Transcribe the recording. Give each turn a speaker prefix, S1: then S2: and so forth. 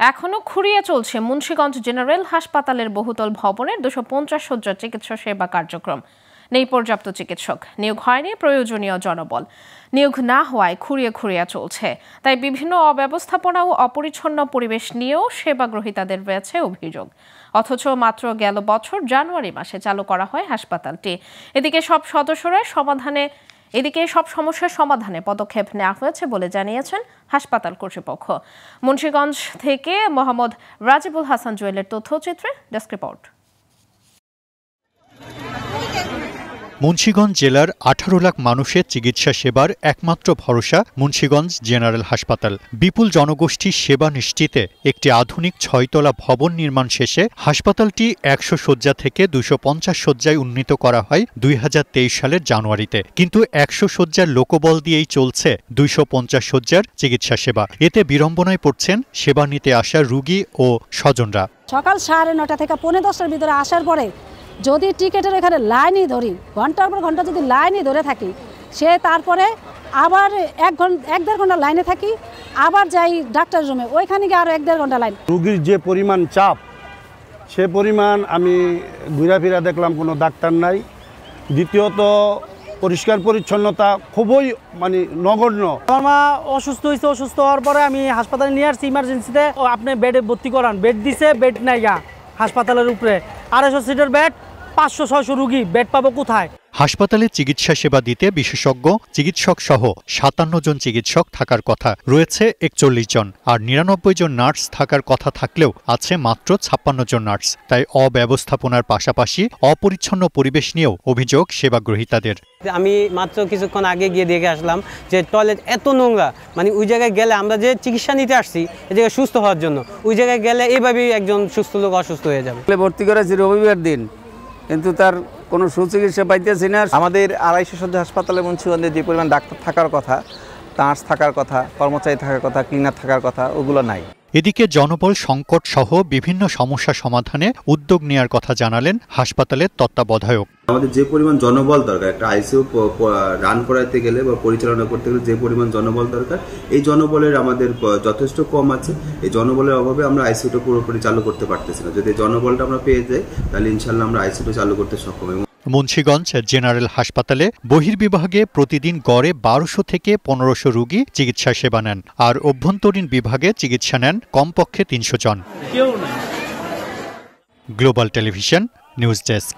S1: এখনো খুঁড়িয়ে চলছে মুন্সিগঞ্জ জেনারেল হাসপাতালের বহুতল ভবনের 250 শয্যার চিকিৎসা সেবা কার্যক্রম। নেই পর্যাপ্ত চিকিৎসক, নিয়োগ হয়নি প্রয়োজনীয় জনবল। নিয়োগ না হওয়ায় খুঁড়িয়ে চলছে। তাই বিভিন্ন অব্যবস্থাপনা ও অপরিচ্ছন্ন পরিবেশ নিয়েও সেবা গ্রহীতাদের রয়েছে অভিযোগ। অথচ মাত্র গেল বছর জানুয়ারি মাসে চালু করা হয় হাসপাতালটি। এদিকে সব সমস্যার সমাধানে পদক্ষেপ নেওয়া হয়েছে বলে জানিয়েছেন হাসপাতাল কর্তৃপক্ষ। মুন্সিগঞ্জ থেকে মোহাম্মদ রাজিবুল হাসান জুয়েলের তথ্যচিত্রে ডেস্ক রিপোর্ট।
S2: মুন্সিগঞ্জ জেলার 18 লাখ মানুষের চিকিৎসা সেবার একমাত্র ভরসা মুন্সিগঞ্জ জেনারেল হাসপাতাল। বিপুল জনগোষ্ঠীর সেবা নিশ্চিতে একটি আধুনিক 6তলা ভবন নির্মাণ শেষে হাসপাতালটি 100 শয্যা থেকে 250 শয্যায় উন্নীত করা হয় 2023 সালের জানুয়ারিতে। কিন্তু 100 শয্যার লোকবল দিয়েই চলছে 250 শয্যার চিকিৎসা সেবা। এতে বিড়ম্বনায় পড়ছেন সেবা নিতে আসা রোগী ও স্বজনরা।
S3: সকাল 9:30 থেকে 10:45-এর ভিতরে আসার পরে যদি টিকেটের এখানে লাইনই ধরি, ঘন্টার পর ঘন্টা যদি লাইনই ধরে থাকি, সে তারপরে আবার 1-1.5 ঘন্টা লাইনে থাকি, আবার যাই ডাক্তার রুমে, ওইখানে গিয়ে আরও 1-1.5 ঘন্টা লাইন।
S4: রোগীর যে পরিমাণ চাপ, সে পরিমাণ আমি ঘুরাফিরা দেখলাম কোনো ডাক্তার নাই। দ্বিতীয়ত পরিষ্কার পরিচ্ছন্নতা খুবই নগণ্য।
S5: আমার মা অসুস্থ হয়েছে, অসুস্থ হওয়ার পরে আমি হাসপাতালে নিয়ে আসছি ইমার্জেন্সিতে। আপনি বেডে ভর্তি করান, বেড দিছে, বেড নাই গা হাসপাতালের উপরে 250 সিটের বেড, 500-600 রোগী, বেড পাবো কোথায়?
S2: হাসপাতালে চিকিৎসা সেবা দিতে বিশেষজ্ঞ চিকিৎসক সহ 57 জন চিকিৎসক থাকার কথা, রয়েছে 41 জন, আর 99 জন নার্স থাকার কথা থাকলেও আছে মাত্র 56 জন নার্স। তাই অব্যবস্থাপনার পাশাপাশি অপরিচ্ছন্ন পরিবেশ নিয়েও অভিযোগ সেবা গ্রহীতাদের।
S6: আমি মাত্র কিছুক্ষণ আগে গিয়ে দেখে আসলাম যে টয়লেট এত নোংরা, ওই জায়গায় গেলে আমরা যে চিকিৎসা নিতে আসছি এই জায়গায় সুস্থ হওয়ার জন্য, ওই জায়গায় গেলে এইভাবেই একজন সুস্থ লোক অসুস্থ হয়ে যাবে।
S7: ভর্তি করেছি রবিবার দিন, কিন্তু তার কোনো সুচিকিৎসা পাইতেছি না।
S8: আমাদের 250 শয্যা হাসপাতালে মুন্সিগঞ্জে যে পরিমাণ ডাক্তার থাকার কথা, নার্স থাকার কথা, কর্মচারী থাকার কথা, ক্লিনার থাকার কথা, ওগুলো নাই।
S2: এদিকে জনবল সংকট সহ বিভিন্ন সমস্যা সমাধানে উদ্যোগ নেওয়ার কথা জানালেন হাসপাতালের তত্ত্বাবধায়ক।
S9: আমাদের যে পরিমাণ জনবল দরকার, একটা আইসিইউ রান করাতে গেলে বা পরিচালনা করতে গেলে যে পরিমাণ জনবল দরকার, এই জনবলের আমাদের যথেষ্ট কম আছে। এই জনবলের অভাবে আমরা আইসিইউটা পুরোপুরি চালু করতে পারতেছি না। যদি জনবলটা আমরা পেয়ে যাই, তাহলে ইনশাল্লাহ আমরা আইসিইউটা চালু করতে সক্ষম হব।
S2: মুন্সিগঞ্জ জেনারেল হাসপাতালে বহির্বিভাগে প্রতিদিন গড়ে 1200 থেকে 1500 রোগী চিকিৎসা সেবা নেন, আর অভ্যন্তরীণ বিভাগে চিকিৎসা নেন কমপক্ষে 300 জন। Global television news desk.